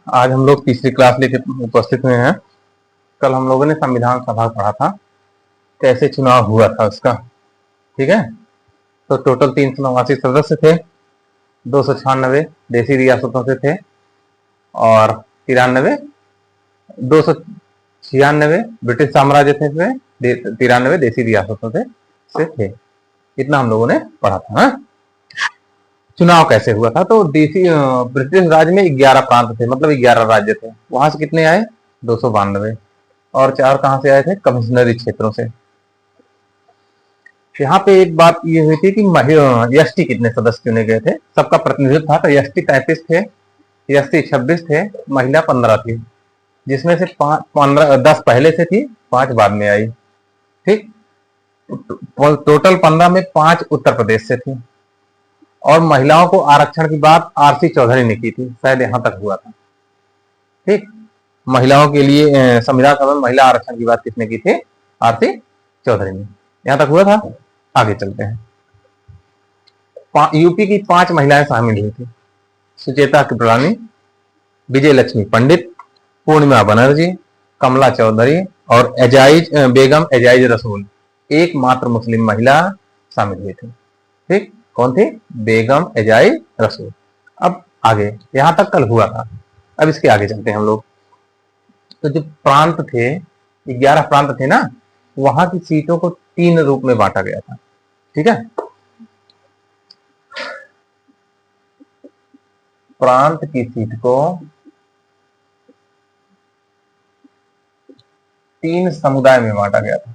आज हम लोग तीसरी क्लास लेके उपस्थित हुए हैं। कल हम लोगों ने संविधान सभा पढ़ा था, कैसे चुनाव हुआ था उसका। ठीक है, तो टोटल 389 सदस्य थे, 296 देसी रियासतों से थे और 296 ब्रिटिश साम्राज्य थे, 93 देसी रियासतों से थे। इतना हम लोगों ने पढ़ा था। हाँ? चुनाव कैसे हुआ था, तो देसी ब्रिटिश राज में 11 प्रांत थे, मतलब 11 राज्य थे। वहां से कितने आए? 292। और 4 कहां से आए थे? कमिश्नरी क्षेत्रों से। यहाँ पे एक बात ये हुई थी कि एसटी कितने सदस्य चुने गए थे, सबका प्रतिनिधित्व था। तो एसटी 33 थे, एससी 26 थे, महिला 15 थी, जिसमें से 10 पहले से थी, 5 बाद में आई। ठीक, टोटल 15 में 5 उत्तर प्रदेश से थी। और महिलाओं को आरक्षण की बात आरसी चौधरी ने की थी, शायद यहां तक हुआ था। ठीक, महिलाओं के लिए संविधान सभा में महिला आरक्षण की बात किसने की थी? आरसी चौधरी ने। यहां तक हुआ था। आगे चलते हैं। यूपी की 5 महिलाएं शामिल हुई थी: सुचेता कृपलानी, विजय लक्ष्मी पंडित, पूर्णिमा बनर्जी, कमला चौधरी और बेगम एजाइज रसूल। एकमात्र मुस्लिम महिला शामिल हुई थी। ठीक, कौन थी? बेगम एजाइज रसूल। अब आगे, यहां तक कल हुआ था। अब इसके आगे चलते हैं हम लोग। तो जो प्रांत थे, 11 प्रांत थे ना, वहां की सीटों को 3 रूप में बांटा गया था। ठीक है, प्रांत की सीट को 3 समुदाय में बांटा गया था।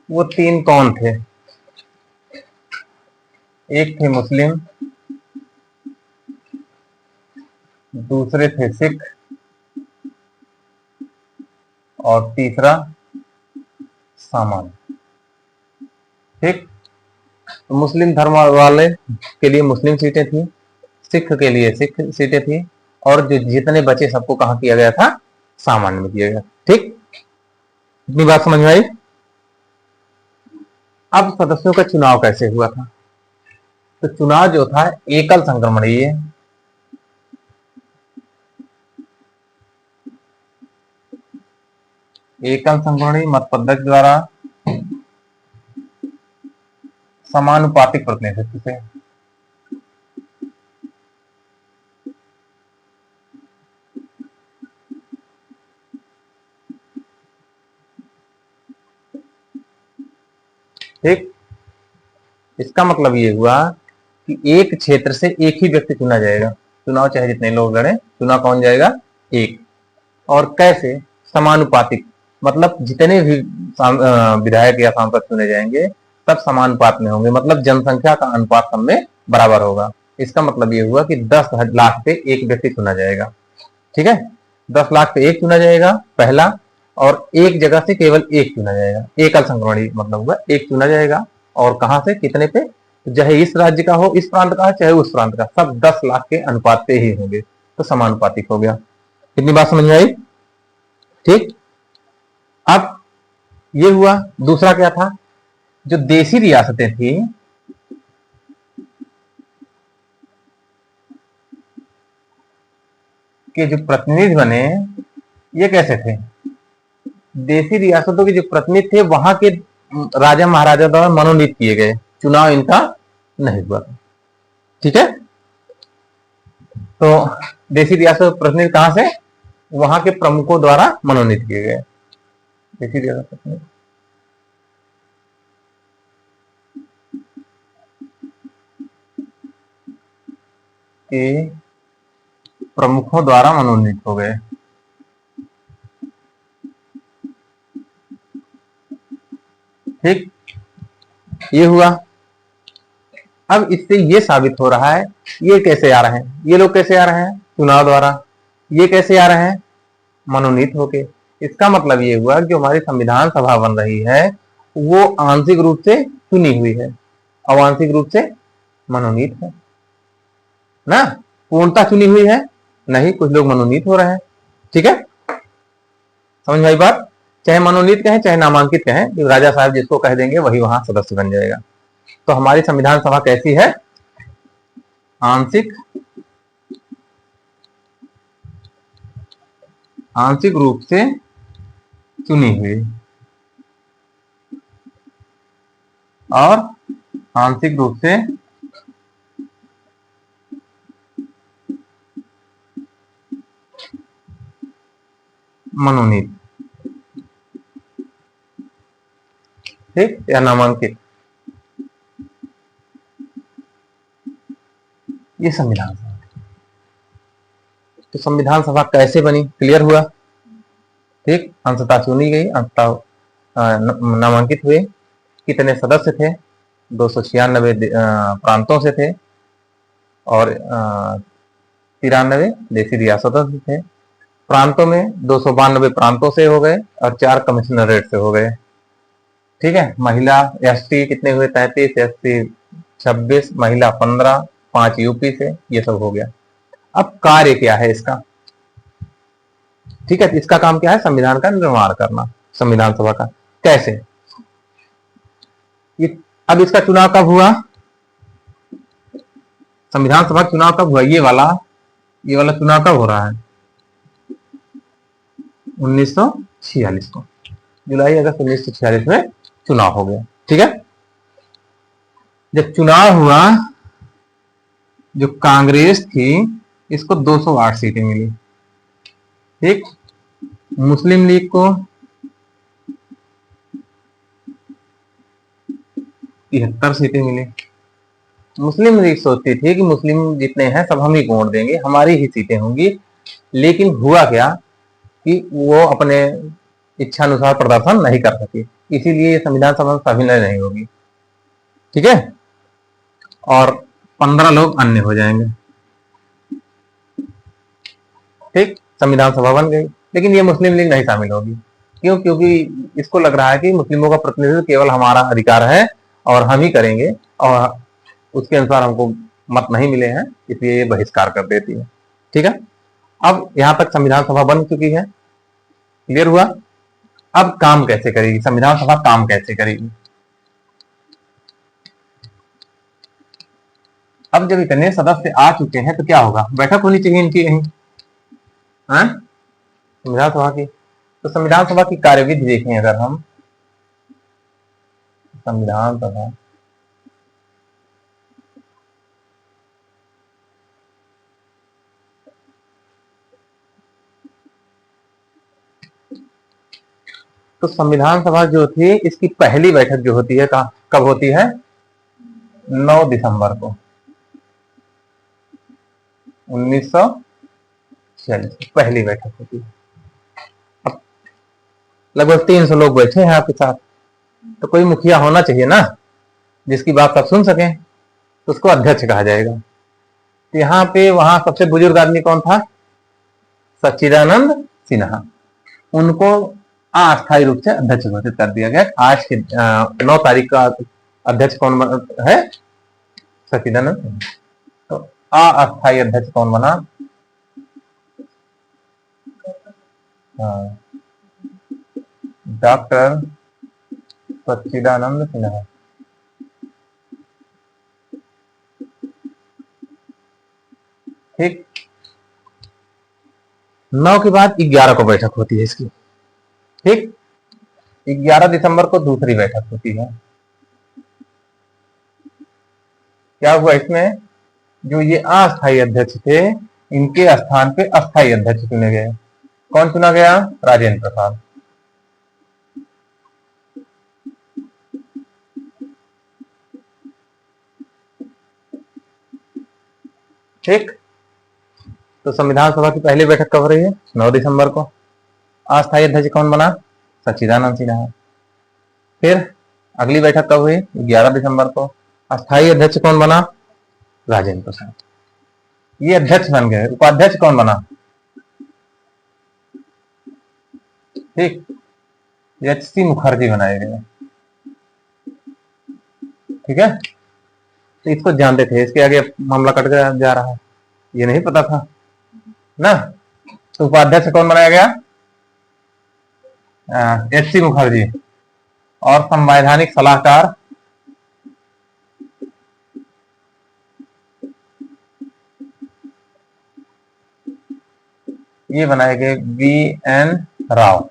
वो 3 कौन थे? एक थे मुस्लिम, दूसरे थे सिख और तीसरा सामान्य। ठीक, तो मुस्लिम धर्म वाले के लिए मुस्लिम सीटें थी, सिख के लिए सिख सीटें थी, और जो जितने बचे सबको कहां किया गया था? सामान्य में किया गया। ठीक, इतनी बात समझ में आई। अब सदस्यों का चुनाव कैसे हुआ था? तो चुनाव जो था एकल संक्रमणीय, मत पद्धति द्वारा समानुपातिक प्रतिनिधित्व से। ठीक, इसका मतलब ये हुआ कि एक क्षेत्र से एक ही व्यक्ति चुना जाएगा। चुनाव चाहे जितने लोग लड़े, चुना कौन जाएगा? एक। और कैसे? समानुपातिक, मतलब जितने भी विधायक या सांसद चुने जाएंगे सब समानुपात में होंगे, मतलब जनसंख्या का अनुपात सब में बराबर होगा। इसका मतलब ये हुआ कि 10 लाख पे एक व्यक्ति चुना जाएगा। ठीक है, 10 लाख पे एक चुना जाएगा, पहला। और एक जगह से केवल एक चुना जाएगा। एकल संक्रमणी मतलब हुआ एक चुना जाएगा। और कहां से? कितने पे? चाहे इस राज्य का हो, इस प्रांत का, चाहे उस प्रांत का, सब 10 लाख के अनुपात पे ही होंगे। तो समानुपातिक हो गया। कितनी बात समझ में आई? ठीक, अब ये हुआ। दूसरा क्या था? जो देसी रियासतें थी, के जो प्रतिनिधि बने, ये कैसे थे? देसी रियासतों के जो प्रतिनिधि थे वहां के राजा महाराजा द्वारा मनोनीत किए गए, चुनाव इनका नहीं हुआ। ठीक है, तो देसी रियासत प्रतिनिधि कहां से? वहां के प्रमुखों द्वारा मनोनीत किए गए देसी रियासत प्रतिनिधि के प्रमुखों द्वारा मनोनीत हो गए। ठीक, ये हुआ। अब इससे ये साबित हो रहा है, ये कैसे आ रहे हैं? ये लोग कैसे आ रहे हैं? चुनाव द्वारा। ये कैसे आ रहे हैं? मनोनीत होके। इसका मतलब ये हुआ कि हमारी संविधान सभा बन रही है वो आंशिक रूप से चुनी हुई है, अवांशिक रूप से मनोनीत है ना। पूर्णता चुनी हुई है नहीं, कुछ लोग मनोनीत हो रहे हैं। ठीक है, समझ में आई बात? चाहे मनोनीत कहें चाहे नामांकित कहें, जो राजा साहब जिसको कह देंगे वही वहां सदस्य बन जाएगा। तो हमारी संविधान सभा कैसी है? आंशिक रूप से चुनी हुई और आंशिक रूप से मनोनीत, ठीक, या नामांकित, ये संविधान सभा। तो संविधान सभा कैसे बनी, क्लियर हुआ? ठीक, अंशतः चुनी गई, अंशतः नामांकित हुए। कितने सदस्य थे? 296 प्रांतों से थे और 93 देशी रियासतों से थे। प्रांतों में 292 प्रांतों से हो गए और 4 कमिश्नरेट से हो गए। ठीक है, महिला एसटी कितने हुए? 33, एससी 26, महिला 15, 5 यूपी से, ये सब हो गया। अब कार्य क्या है इसका? ठीक है, इसका काम क्या है? संविधान का निर्माण करना। संविधान सभा का कैसे? अब इसका चुनाव कब हुआ? संविधान सभा का चुनाव कब हुआ? ये वाला चुनाव कब हो रहा है? 1946 को, जुलाई अगस्त 1946 में चुनाव हो गया। ठीक है, जब चुनाव हुआ, जो कांग्रेस थी इसको 208 सीटें मिली। ठीक, मुस्लिम लीग को 73 सीटें मिली। मुस्लिम लीग सोचती थी कि मुस्लिम जितने हैं सब हम ही को वोट देंगे, हमारी ही सीटें होंगी। लेकिन हुआ क्या कि वो अपने इच्छानुसार प्रदर्शन नहीं कर सके, इसीलिए संविधान सभा में अभिनय नहीं होगी। ठीक है, और 15 लोग अन्य हो जाएंगे। ठीक, संविधान सभा बन गई। लेकिन ये मुस्लिम लीग नहीं शामिल होगी। क्यों? क्योंकि इसको लग रहा है कि मुस्लिमों का प्रतिनिधित्व केवल हमारा अधिकार है और हम ही करेंगे, और उसके अनुसार हमको मत नहीं मिले हैं, इसलिए ये बहिष्कार कर देती है। ठीक है, अब यहां तक संविधान सभा बन चुकी है, क्लियर हुआ? अब काम कैसे करेगी संविधान सभा? काम कैसे करेगी? अब जब इतने सदस्य आ चुके हैं तो क्या होगा? बैठक होनी चाहिए इनकी यहीं, संविधान सभा की। तो संविधान सभा की कार्यविधि देखें अगर हम, संविधान सभा तो संविधान सभा जो थी इसकी पहली बैठक जो होती है कब होती है? 9 दिसंबर को 1946 पहली बैठक होती है। अब लगभग 300 लोग बैठे हैं आपके साथ, तो कोई मुखिया होना चाहिए ना, जिसकी बात सब सुन सकें, तो उसको अध्यक्ष कहा जाएगा। तो यहाँ पे वहां सबसे बुजुर्ग आदमी कौन था? सच्चिदानंद सिन्हा। उनको अस्थायी रूप से अध्यक्ष घोषित कर दिया गया। आज के 9 तारीख का अध्यक्ष कौन है? सच्चिदानंद। तो अस्थायी अध्यक्ष कौन बना? डॉक्टर सच्चिदानंद सिन्हा। ठीक, 9 के बाद 11 को बैठक होती है इसकी। ठीक, 11 दिसंबर को दूसरी बैठक होती है। क्या हुआ इसमें? जो ये अस्थायी अध्यक्ष थे, इनके स्थान पे अस्थायी अध्यक्ष चुने गए। कौन चुना गया? राजेंद्र प्रसाद। ठीक, तो संविधान सभा की पहली बैठक कब हो रही है? 9 दिसंबर को। अस्थायी अध्यक्ष कौन बना? सच्चिदानंद सिन्हा। फिर अगली बैठक कब हुई? 11 दिसंबर को। अस्थायी अध्यक्ष कौन बना? राजेंद्र प्रसाद। ये अध्यक्ष बन गए। उपाध्यक्ष कौन बना? ठीक, एच.सी. मुखर्जी बनाए गए। ठीक है, तो इसको जानते थे, इसके आगे मामला कट जा रहा है, ये नहीं पता था ना। तो उपाध्यक्ष कौन बनाया गया? H C Mukherjee. और संवैधानिक सलाहकार ये बनाए गए बी एन राव।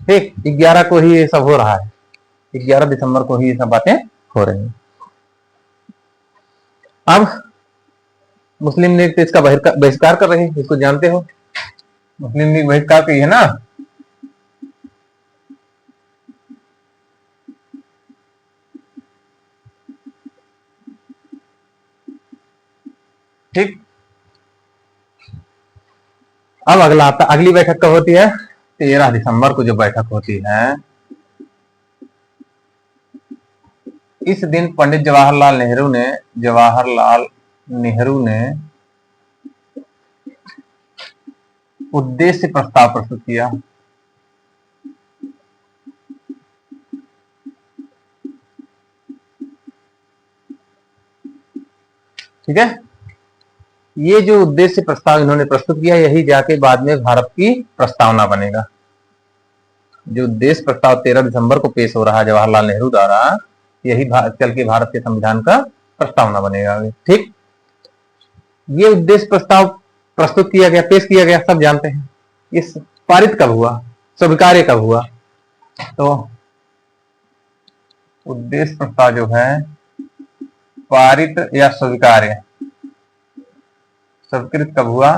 ठीक, 11 को ही ये सब हो रहा है, 11 दिसंबर को ही ये सब बातें हो रही हैं। अब मुस्लिम लीग तो इसका बहिष्कार कर रही है, इसको जानते हो, मुस्लिम लीग बहिष्कार की है ना। ठीक, अब अगली बैठक कब होती है? 13 दिसंबर को जो बैठक होती है, इस दिन पंडित जवाहरलाल नेहरू ने उद्देश्य प्रस्ताव प्रस्तुत किया। ठीक है, ये जो उद्देश्य प्रस्ताव इन्होंने प्रस्तुत किया, यही जाके बाद में भारत की प्रस्तावना बनेगा। जो उद्देश्य प्रस्ताव 13 दिसंबर को पेश हो रहा है जवाहरलाल नेहरू द्वारा, यही चल के भारत के संविधान का प्रस्तावना बनेगा। ठीक, ये उद्देश्य प्रस्ताव प्रस्तुत किया गया, पेश किया गया, सब जानते हैं। इस पारित कब हुआ, स्वीकार्य कब हुआ? तो उद्देश्य प्रस्ताव जो है पारित या स्वीकार्य स्वीकृत कब हुआ?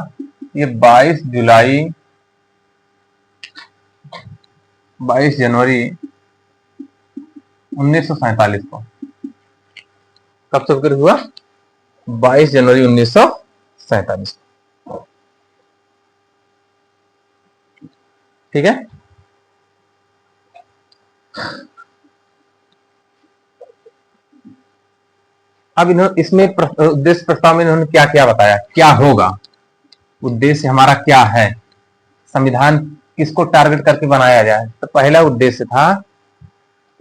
ये 22 जनवरी 1947 को। कब स्वीकृत हुआ? 22 जनवरी 1947 को। ठीक है, अब इसमें उद्देश्य प्रस्ताव में इन्होंने क्या क्या बताया, क्या होगा, उद्देश्य हमारा क्या है, संविधान किसको टारगेट करके बनाया जाए। तो पहला उद्देश्य था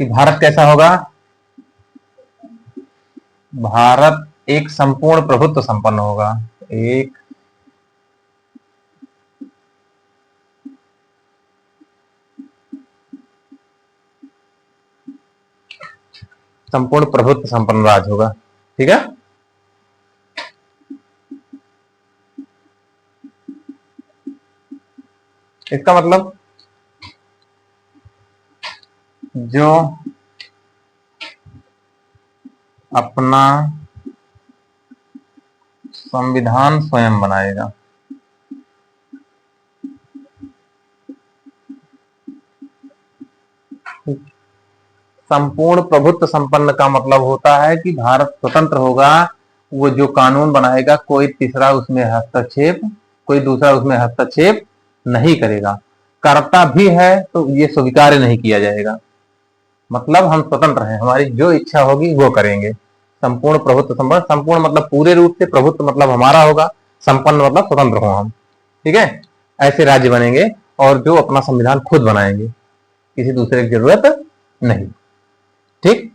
कि भारत कैसा होगा? भारत एक संपूर्ण प्रभुत्व संपन्न होगा, एक संपूर्ण प्रभुत्व संपन्न राज्य होगा। ठीक है, इसका मतलब जो अपना संविधान स्वयं बनाएगा, संपूर्ण प्रभुत्व संपन्न का मतलब होता है कि भारत स्वतंत्र होगा, वो जो कानून बनाएगा कोई तीसरा उसमें हस्तक्षेप, कोई दूसरा उसमें हस्तक्षेप नहीं करेगा। करता भी है तो ये स्वीकार्य नहीं किया जाएगा। मतलब हम स्वतंत्र हैं, हमारी जो इच्छा होगी वो करेंगे। संपूर्ण प्रभुत्व संपन्न, संपूर्ण मतलब पूरे रूप से, प्रभुत्व मतलब हमारा होगा, संपन्न मतलब स्वतंत्र हो हम। ठीक है, ऐसे राज्य बनेंगे और जो अपना संविधान खुद बनाएंगे, किसी दूसरे की जरूरत नहीं। ठीक,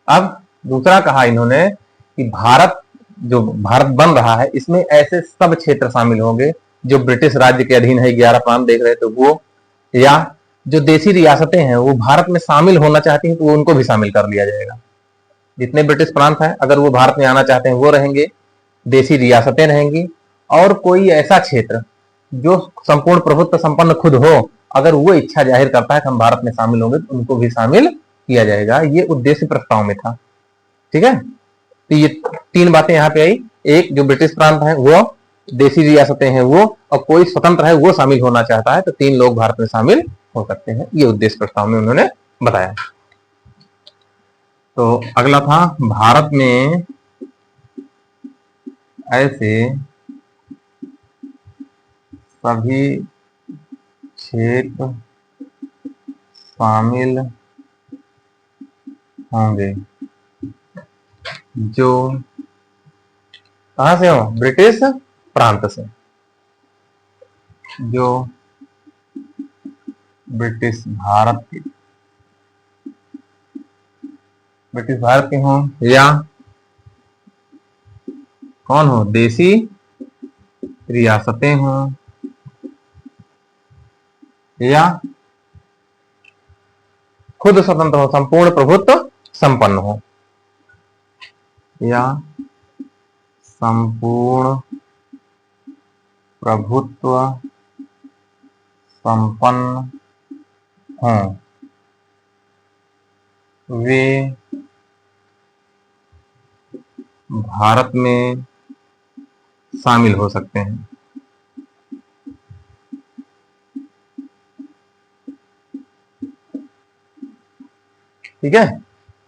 अब दूसरा कहा इन्होंने कि भारत बन रहा है, इसमें ऐसे सब क्षेत्र शामिल होंगे जो ब्रिटिश राज्य के अधीन है। 11 प्रांत देख रहे तो वो, या जो देसी रियासतें हैं वो भारत में शामिल होना चाहती हैं तो उनको भी शामिल कर लिया जाएगा। जितने ब्रिटिश प्रांत हैं अगर वो भारत में आना चाहते हैं वो रहेंगे, देसी रियासतें रहेंगी, और कोई ऐसा क्षेत्र जो संपूर्ण प्रभुत्व संपन्न खुद हो, अगर वो इच्छा जाहिर करता है कि हम भारत में शामिल होंगे तो उनको भी शामिल किया जाएगा। ये उद्देश्य प्रस्ताव में था। ठीक है, तो ये 3 बातें यहाँ पे आई, एक जो ब्रिटिश प्रांत है वो, देसी रियासतें हैं वो, और कोई स्वतंत्र है वो शामिल होना चाहता है तो 3 लोग भारत में शामिल हो सकते हैं। ये उद्देश्य प्रस्ताव में उन्होंने बताया। तो अगला था भारत में ऐसे सभी क्षेत्र शामिल होंगे जो कहां से हो? ब्रिटिश प्रांत से, जो ब्रिटिश भारत के हों, या कौन हो? देसी रियासतें हों या खुद स्वतंत्र हो, संपूर्ण प्रभुत्व संपन्न हो, या संपूर्ण प्रभुत्व संपन्न हों, वे भारत में शामिल हो सकते हैं। ठीक है,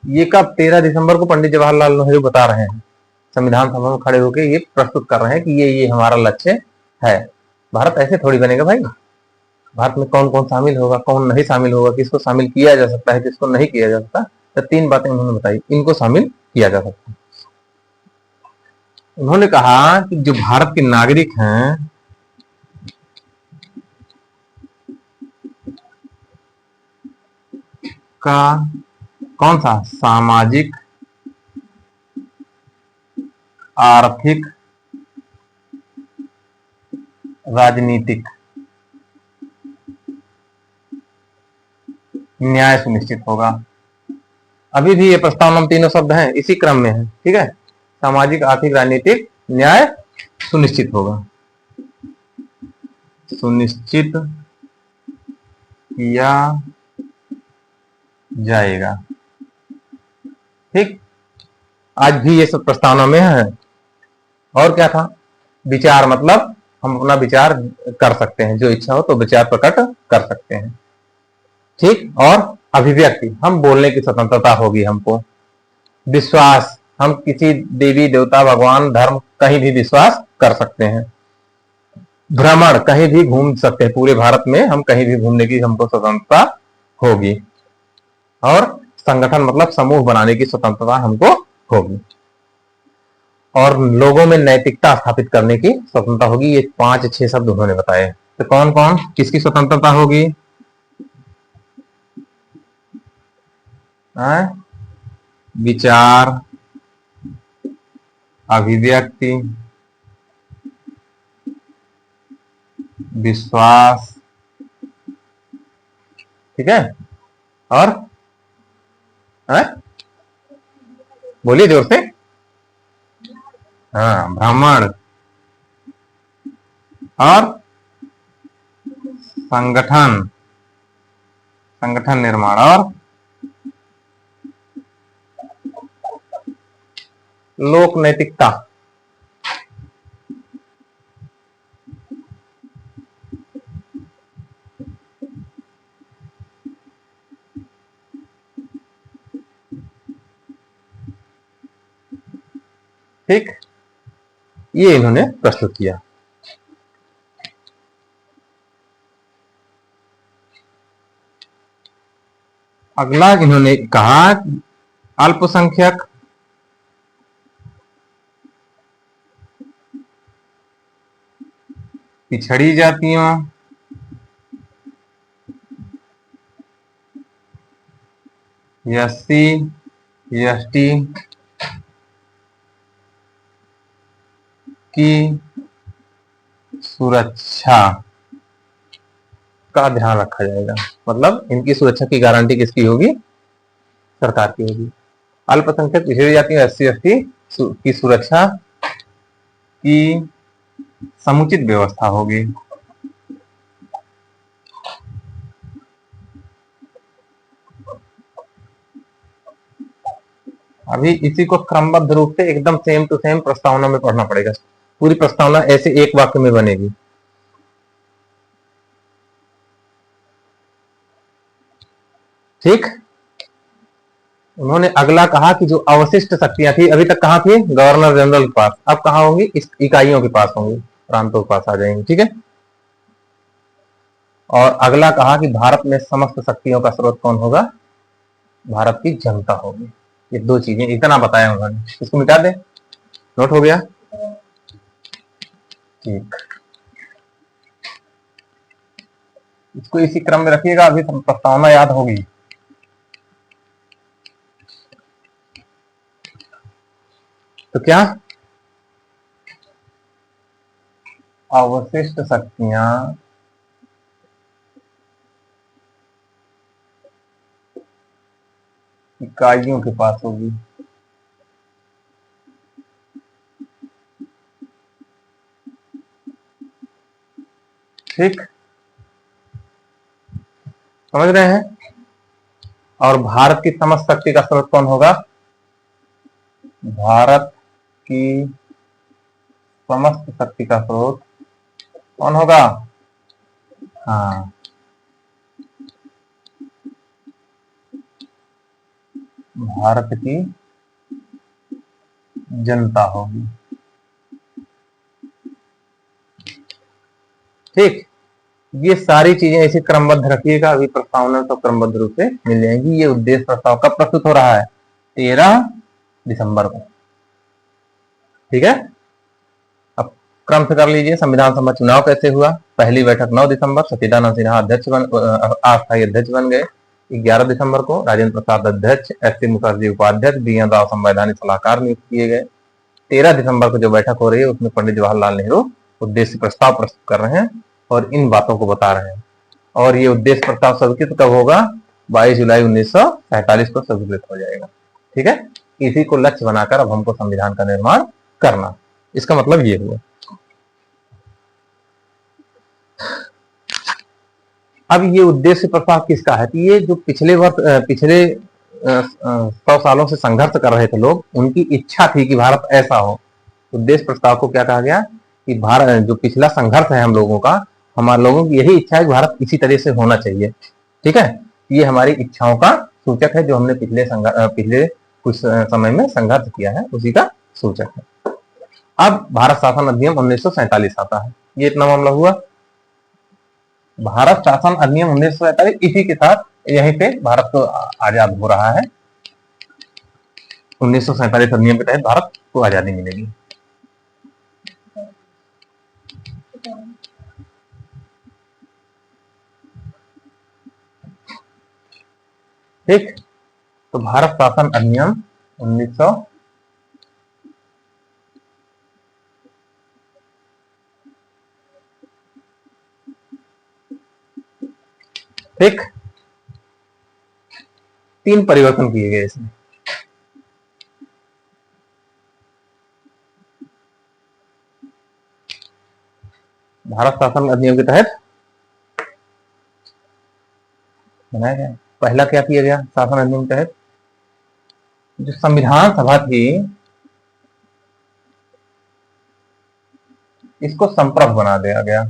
ये कब 13 दिसंबर को पंडित जवाहरलाल नेहरू बता रहे हैं, संविधान सभा में खड़े होकर ये प्रस्तुत कर रहे हैं कि ये हमारा लक्ष्य है। भारत ऐसे थोड़ी बनेगा भाई, भारत में कौन कौन शामिल होगा, कौन नहीं शामिल होगा, किसको शामिल किया जा सकता है, किसको नहीं किया जा सकता। तो 3 बातें उन्होंने बताई, इनको शामिल किया जा सकता है। उन्होंने कहा कि जो भारत के नागरिक हैं का कौन सा सामाजिक, आर्थिक, राजनीतिक न्याय सुनिश्चित होगा। अभी भी ये प्रस्तावना में तीनों शब्द हैं, इसी क्रम में है। ठीक है, सामाजिक, आर्थिक, राजनीतिक न्याय सुनिश्चित होगा, सुनिश्चित किया जाएगा। ठीक, आज भी ये सब प्रस्तावना में है। और क्या था, विचार, मतलब हम अपना विचार कर सकते हैं, जो इच्छा हो तो विचार प्रकट कर सकते हैं। ठीक, और अभिव्यक्ति, हम बोलने की स्वतंत्रता होगी हमको। विश्वास, हम किसी देवी देवता, भगवान, धर्म कहीं भी विश्वास कर सकते हैं। भ्रमण, कहीं भी घूम सकते हैं, पूरे भारत में हम कहीं भी घूमने की हमको स्वतंत्रता होगी। और संगठन, मतलब समूह बनाने की स्वतंत्रता हमको होगी। और लोगों में नैतिकता स्थापित करने की स्वतंत्रता होगी। ये 5-6 शब्द उन्होंने बताए। तो कौन कौन किसकी स्वतंत्रता होगी? विचार, अभिव्यक्ति, विश्वास, ठीक है, और बोलिए जोर से। हाँ, भ्रमण और संगठन, संगठन निर्माण और लोक नैतिकता। ठीक, ये इन्होंने प्रस्तुत किया। अगला इन्होंने कहा अल्पसंख्यक, पिछड़ी जातियों, एससी एसटी की सुरक्षा का ध्यान रखा जाएगा। मतलब इनकी सुरक्षा की गारंटी किसकी होगी? सरकार की होगी। अल्पसंख्यक, पिछड़ी जातियों, एससी एसटी की सुरक्षा की समुचित व्यवस्था होगी। अभी इसी को क्रमबद्ध रूप से एकदम सेम टू सेम प्रस्तावना में पढ़ना पड़ेगा। पूरी प्रस्तावना ऐसे एक वाक्य में बनेगी। ठीक, उन्होंने अगला कहा कि जो अवशिष्ट शक्तियां थी, अभी तक कहां थी? गवर्नर जनरल के पास, अब कहां होंगी? इस इकाइयों के पास होंगी, प्रांतों के पास आ जाएंगी। ठीक है, और अगला कहा कि भारत में समस्त शक्तियों का स्रोत कौन होगा? भारत की जनता होगी। ये 2 चीजें इतना बताया उन्होंने। इसको मिटा दे, नोट हो गया? ठीक, इसको इसी क्रम में रखिएगा, अभी प्रस्तावना याद होगी। तो क्या अवशिष्ट शक्तियां इकाइयों के पास होगी। ठीक, समझ रहे हैं। और भारत की समस्त शक्ति का स्रोत कौन होगा? भारत की समस्त शक्ति का स्रोत कौन होगा? हाँ, भारत की जनता होगी। ठीक, ये सारी चीजें ऐसे क्रमबद्ध रखिएगा, अभी प्रस्तावना तो क्रमबद्ध रूप से मिल जाएंगी। ये उद्देश्य प्रस्ताव कब प्रस्तुत हो रहा है? 13 दिसंबर को। ठीक है, अब क्रम से कर लीजिए। संविधान सभा चुनाव कैसे हुआ? पहली बैठक 9 दिसंबर, सतीदानंद सिन्हा अस्थायी अध्यक्ष बन गए। 11 दिसंबर को राजेंद्र प्रसाद अध्यक्ष, एस सी मुखर्जी उपाध्यक्ष, बी एन राव संवैधानिक सलाहकार नियुक्त किए गए। 13 दिसंबर को जो बैठक हो रही है उसमें पंडित जवाहरलाल नेहरू उद्देश्य प्रस्ताव प्रस्तुत कर रहे हैं और इन बातों को बता रहे हैं। और ये उद्देश्य प्रस्ताव स्वीकृत कब होगा? 22 जुलाई 1947 को स्वीकृत हो जाएगा। ठीक है, इसी को लक्ष्य बनाकर अब हमको संविधान का निर्माण करना, इसका मतलब ये हुआ। अब ये उद्देश्य प्रस्ताव किसका है? ये जो पिछले 100 सालों से संघर्ष कर रहे थे लोग, उनकी इच्छा थी कि भारत ऐसा हो। उद्देश्य प्रस्ताव को क्या कहा गया कि भारत जो पिछला संघर्ष है हम लोगों का, हमारे लोगों की यही इच्छा है कि भारत इसी तरह से होना चाहिए। ठीक है, ये हमारी इच्छाओं का सूचक है, जो हमने पिछले कुछ समय में संघर्ष किया है उसी का सूचक है। अब भारत शासन अधिनियम 1947 आता है। ये इतना मामला हुआ। भारत शासन अधिनियम 1947, इसी के साथ यहीं पे भारत को आजाद हो रहा है। 1947 अधिनियम के तहत भारत को आजादी मिलेगी। ठीक, तो भारत शासन अधिनियम 1900 ठीक, 3 परिवर्तन किए गए इसमें। भारत शासन अधिनियम के तहत बनाया गया। पहला क्या किया गया? शासन अधिनियम के तहत जो संविधान सभा थी, इसको संप्रभ बना दिया गया।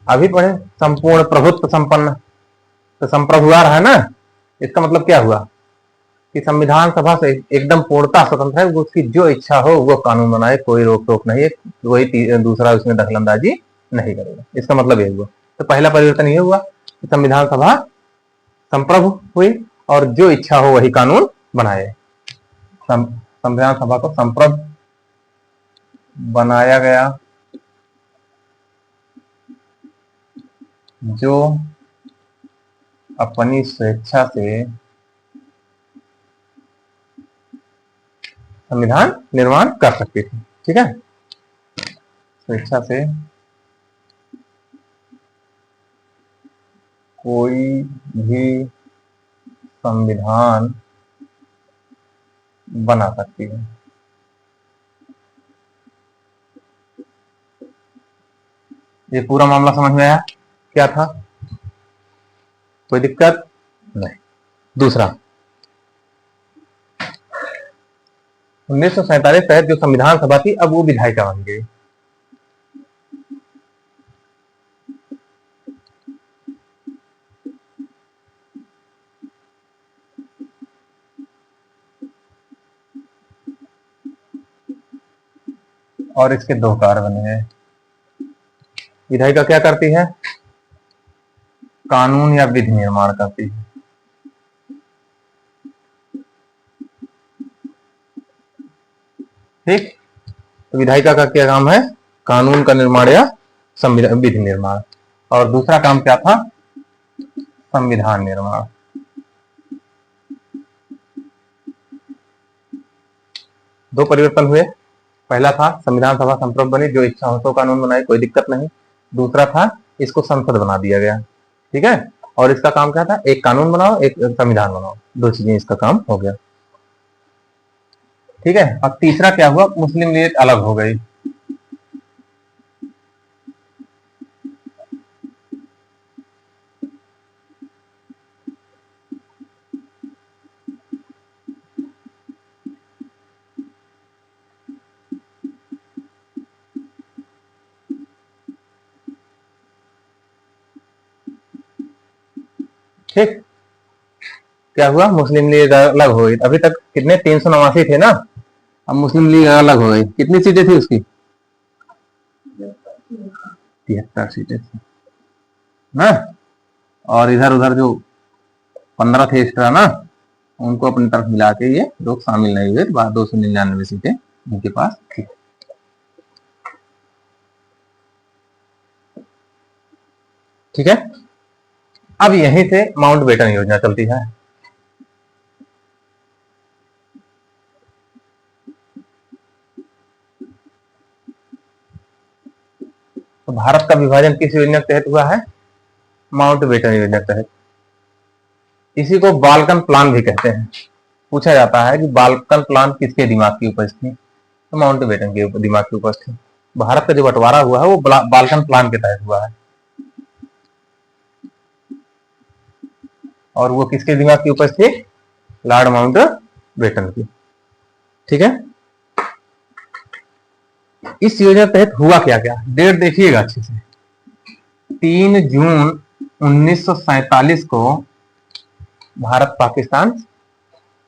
अभी पढ़े संपूर्ण प्रभुत्व संपन्न, तो संप्रभ हुआ रहा है ना। इसका मतलब क्या हुआ कि संविधान सभा से एकदम पूर्णता स्वतंत्र है, उसकी जो इच्छा हो वो कानून बनाए, कोई रोक टोक नहीं है, कोई दूसरा उसमें दखलंदाजी नहीं करेगा। इसका मतलब ये हुआ। तो पहला परिवर्तन ये हुआ कि संविधान सभा संप्रभु हुई और जो इच्छा हो वही कानून बनाए। संविधान सभा को संप्रभ बनाया गया, जो अपनी स्वेच्छा से संविधान निर्माण कर सकती थी। ठीक है, स्वेच्छा से कोई भी संविधान बना सकती है। ये पूरा मामला समझ में आया? क्या था? कोई दिक्कत नहीं। दूसरा, 1947 तहत जो संविधान सभा थी, अब वो विधायिका बन गई। और इसके 2 कार्य बने हैं। विधायिका क्या करती है? कानून या विधि निर्माण करती है। ठीक, तो विधायिका का क्या काम है? कानून का निर्माण या विधि निर्माण। और दूसरा काम क्या था? संविधान निर्माण। दो परिवर्तन हुए। पहला था संविधान सभा संप्रभु बनी, जो इच्छा हो तो कानून बनाए, कोई दिक्कत नहीं। दूसरा था इसको संसद बना दिया गया। ठीक है, और इसका काम क्या था, एक कानून बनाओ, एक संविधान बनाओ, दो चीजें इसका काम हो गया। ठीक है, अब तीसरा क्या हुआ, मुस्लिम लीग अलग हो गई। ठीक, क्या हुआ, मुस्लिम लीग अलग हो गई। अभी तक कितने 389 थे ना, अब मुस्लिम लीग अलग हो गई। कितनी सीटें थी उसकी, 73 सीटें थी ना। और इधर उधर जो 15 थे एक्स्ट्रा ना, उनको अपनी तरफ मिला के ये लोग शामिल नहीं हुए, 299 सीटें उनके पास थी। ठीक है, अब यहीं से माउंटबेटन योजना चलती है। तो भारत का विभाजन किस योजना के तहत हुआ है, माउंटबेटन योजना के तहत। इसी को बाल्कन प्लान भी कहते हैं। पूछा जाता है कि बाल्कन प्लान किसके दिमाग की उपज थी, तो माउंटबेटन के दिमाग की उपज थी। भारत का जो बंटवारा हुआ है वो बाल्कन प्लान के तहत हुआ है, और वो किसके दिमाग की उपज थी, लॉर्ड माउंटबेटन की। ठीक है, इस योजना के तहत हुआ क्या क्या, डेट देखिएगा अच्छे से। 3 जून 1947 को भारत पाकिस्तान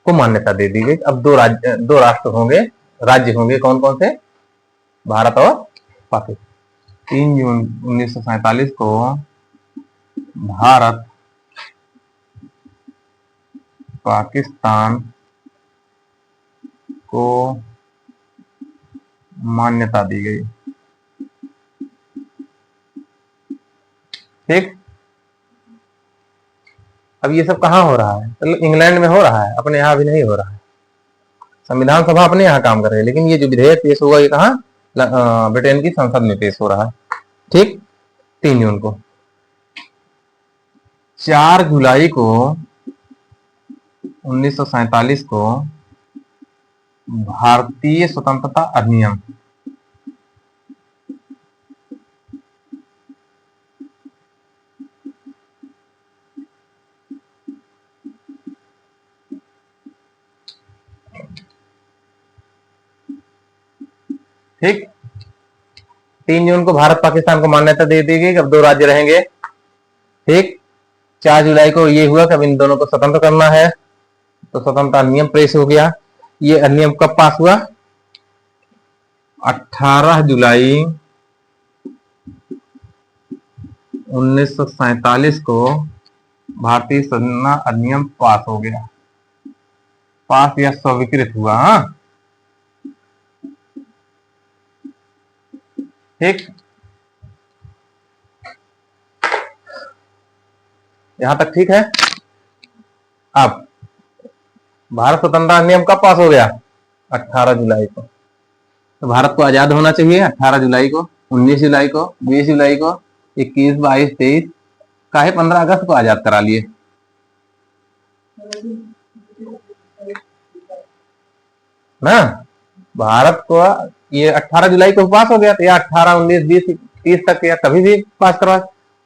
को मान्यता दे दी गई। अब दो राष्ट्र होंगे, राज्य होंगे, कौन कौन से, भारत और पाकिस्तान। 3 जून 1947 को भारत पाकिस्तान को मान्यता दी गई। ठीक, अब ये सब कहाँ हो रहा है, तो इंग्लैंड में हो रहा है, अपने यहाँ भी नहीं हो रहा है। संविधान सभा अपने यहाँ काम कर रही है, लेकिन ये जो विधेयक पेश होगा ये कहाँ, ब्रिटेन की संसद में पेश हो रहा है। ठीक, 3 जून को। 4 जुलाई को 1947 को भारतीय स्वतंत्रता अधिनियम, ठीक, 3 जून को भारत पाकिस्तान को मान्यता दे दी गई, अब 2 राज्य रहेंगे। ठीक, 4 जुलाई को ये हुआ कि अब इन दोनों को स्वतंत्र करना है, तो स्वतंत्रता अधिनियम पेश हो गया। ये अधिनियम कब पास हुआ, 18 जुलाई 1947 को भारतीय संविधान अधिनियम पास हो गया। पास या स्वीकृत हुआ। हाँ, ठीक, यहां तक ठीक है। अब भारत स्वतंत्रता अधिनियम कब पास हो गया, 18 जुलाई को। तो भारत को आजाद होना चाहिए 18 जुलाई को, 19 जुलाई को, 20 जुलाई को, 21, 22, 23, काहे 15 अगस्त को आजाद करा लिए ना। भारत को ये 18 जुलाई को पास हो गया, तो या 18, 19, 20, 30 तक या कभी भी पास करवा।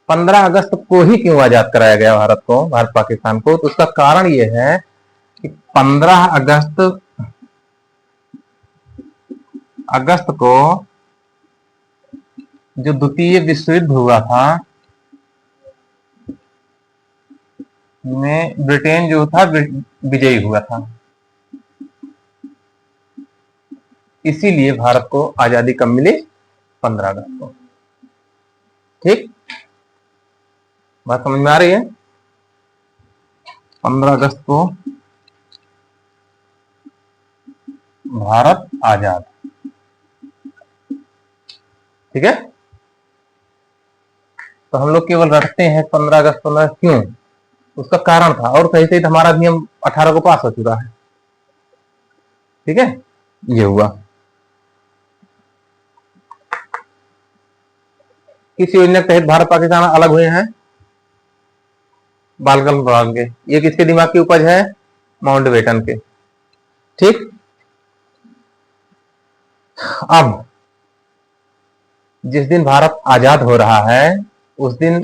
15 अगस्त को ही क्यों आजाद कराया गया भारत को, भारत पाकिस्तान को, तो उसका कारण ये है कि 15 अगस्त को जो द्वितीय विश्व युद्ध हुआ था में ब्रिटेन जो था विजयी हुआ था, इसीलिए भारत को आजादी कब मिली, 15 अगस्त को। ठीक, बात समझ में आ रही है। 15 अगस्त को भारत आजाद। ठीक है, तो हम लोग केवल रखते हैं 15 अगस्त 15 क्यों, उसका कारण था, और सही सही हमारा अधिनियम 18 को पास हो चुका है। ठीक है, ये हुआ। किस योजना के तहत भारत पाकिस्तान अलग हुए हैं? बालकन प्रणाली के। ये किसके दिमाग की उपज है? माउंटबेटन के। ठीक। अब जिस दिन भारत आजाद हो रहा है उस दिन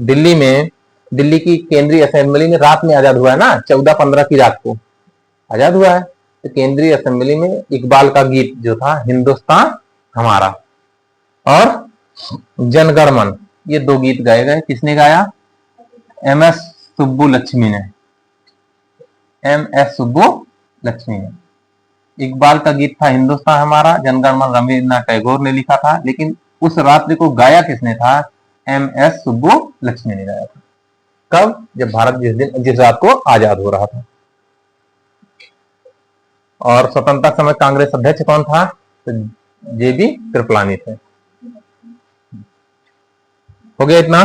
दिल्ली में, दिल्ली की केंद्रीय असेंबली में रात में आजाद हुआ है ना, 14/15 की रात को आजाद हुआ है। तो केंद्रीय असेंबली में इकबाल का गीत जो था, हिंदुस्तान हमारा और जनगणमन, ये दो गीत गाए गए। किसने गाया? एम एस सुब्बू लक्ष्मी ने। एम एस सुब्बू लक्ष्मी ने। इकबाल का गीत था हिंदुस्तान हमारा, जनगणमन रविन्द्रनाथ टैगोर ने लिखा था, लेकिन उस रात्रि को गाया किसने था? एम एस सुब्बू लक्ष्मी ने गाया था। कब? जब भारत जिस रात को आजाद हो रहा था। और स्वतंत्रता समय कांग्रेस अध्यक्ष कौन था? तो जेबी कृपलानी थे। हो गया इतना?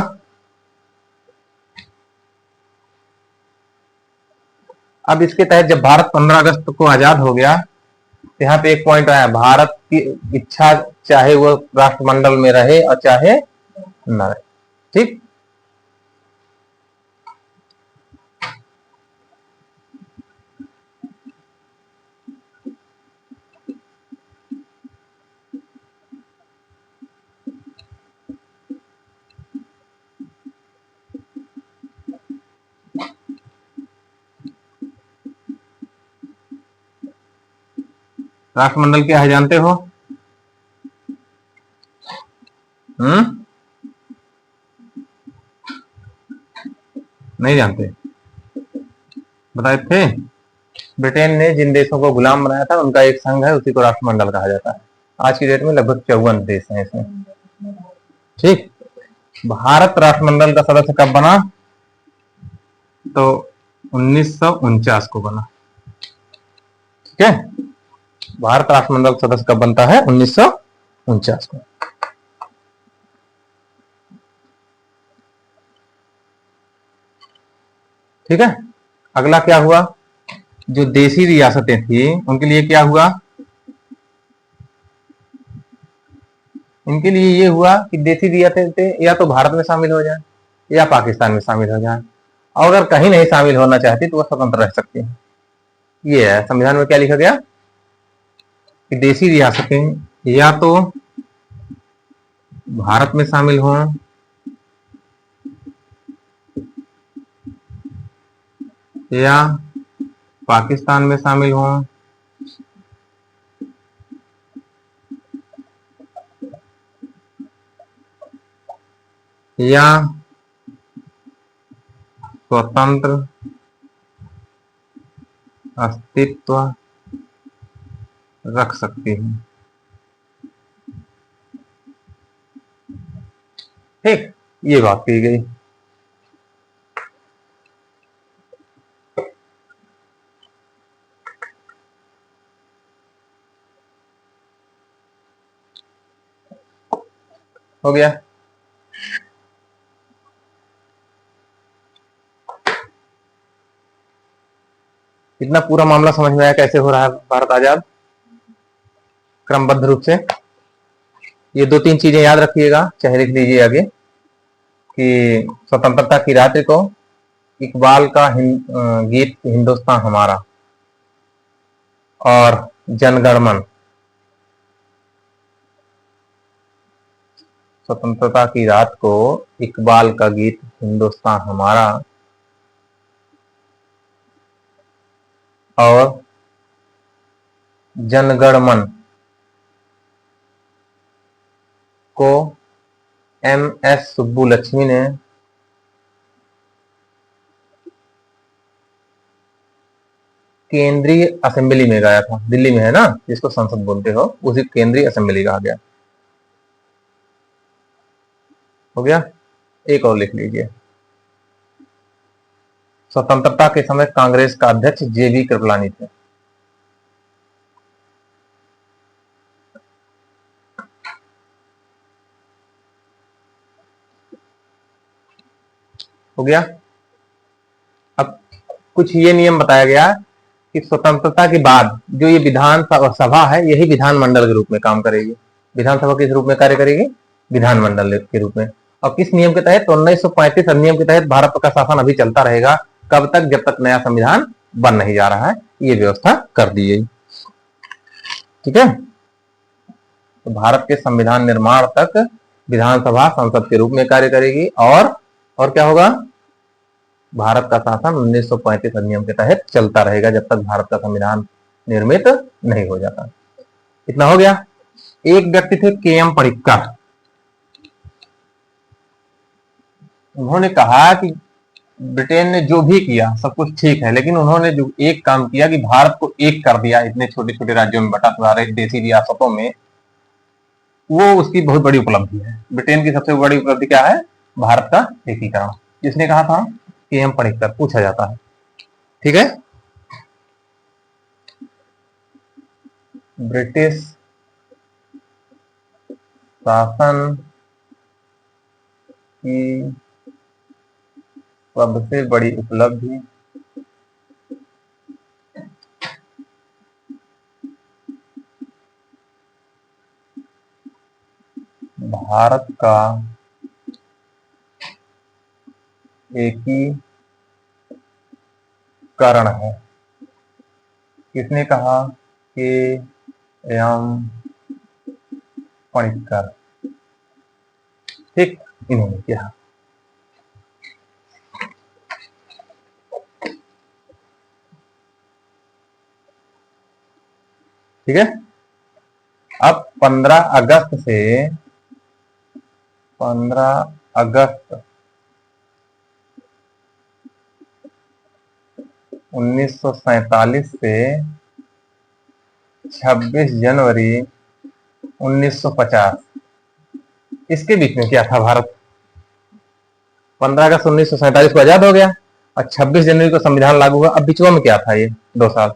अब इसके तहत जब भारत 15 अगस्त को आजाद हो गया, तो यहाँ पे एक पॉइंट आया, भारत की इच्छा, चाहे वो राष्ट्रमंडल में रहे और चाहे न रहे। ठीक। राष्ट्रमंडल क्या है जानते हो? नहीं जानते? बताए थे। ब्रिटेन ने जिन देशों को गुलाम बनाया था उनका एक संघ है, उसी को राष्ट्रमंडल कहा जाता है। आज की डेट में लगभग 54 देश हैं इसमें। ठीक। भारत राष्ट्रमंडल का सदस्य कब बना? तो 1949 को बना। ठीक है, भारत राष्ट्रमंडल सदस्य कब बनता है? 1949 को। ठीक है, अगला क्या हुआ? जो देशी रियासतें थी उनके लिए क्या हुआ? इनके लिए ये हुआ कि देशी रियासतें या तो भारत में शामिल हो जाए या पाकिस्तान में शामिल हो जाए, और अगर कहीं नहीं शामिल होना चाहती तो वह स्वतंत्र रह सकती है। ये है संविधान में क्या लिखा गया कि देशी रियासतें या तो भारत में शामिल हों या पाकिस्तान में शामिल हों या स्वतंत्र अस्तित्व रख सकती है। ठीक, ये बात की गई। हो गया। इतना पूरा मामला समझ में आया कैसे हो रहा है भारत आजाद क्रमबद्ध रूप से। ये दो तीन चीजें याद रखिएगा, चाहे लिख लीजिए आगे, कि स्वतंत्रता की रात्रि को इकबाल का गीत हिंदुस्तान हमारा और जनगणमन, स्वतंत्रता की रात को इकबाल का गीत हिंदुस्तान हमारा और जनगणमन को एम एस सुब्बू लक्ष्मी ने केंद्रीय असेंबली में गाया था। दिल्ली में है ना, जिसको संसद बोलते हो, उसी केंद्रीय असेंबली कहा गया। हो गया। एक और लिख लीजिए, स्वतंत्रता के समय कांग्रेस का अध्यक्ष जेबी कृपलानी थे। हो गया। कुछ ये नियम बताया गया कि स्वतंत्रता के बाद जो ये विधान सभा है यही विधानमंडल के रूप में काम करेगी। विधानसभा किस रूप में कार्य करेगी? विधानमंडल के रूप में। और किस नियम के तहत? 1935 अधिनियम के तहत भारत का शासन अभी चलता रहेगा। कब तक? जब तक नया संविधान बन नहीं जा रहा है, ये व्यवस्था कर दी गई। ठीक है, तो भारत के संविधान निर्माण तक विधानसभा संसद के रूप में कार्य करेगी। और क्या होगा? भारत का शासन 1935 अधिनियम के तहत चलता रहेगा जब तक भारत का संविधान निर्मित नहीं हो जाता। इतना हो गया। एक व्यक्ति थे के.एम. पणिक्कर। उन्होंने कहा कि ब्रिटेन ने जो भी किया सब कुछ ठीक है, लेकिन उन्होंने जो एक काम किया कि भारत को एक कर दिया इतने छोटे छोटे राज्यों में बटा सारे देशी रियासतों में, वो उसकी बहुत बड़ी उपलब्धि है। ब्रिटेन की सबसे बड़ी उपलब्धि क्या है? भारत का एकीकरण। जिसने कहा था? के.एम. पणिक्कर। पूछा जाता है। ठीक है, ब्रिटिश शासन की सबसे बड़ी उपलब्धि भारत का एकीकरण है। किसने कहा? के.एम. पणिक्कर। ठीक, इन्होंने किया। ठीक है, अब 15 अगस्त 1947 से 26 जनवरी 1950, इसके बीच में क्या था भारत? 15 अगस्त 1947 को आजाद हो गया और 26 जनवरी को संविधान लागू हुआ। अब बीच में क्या था? ये 2 साल।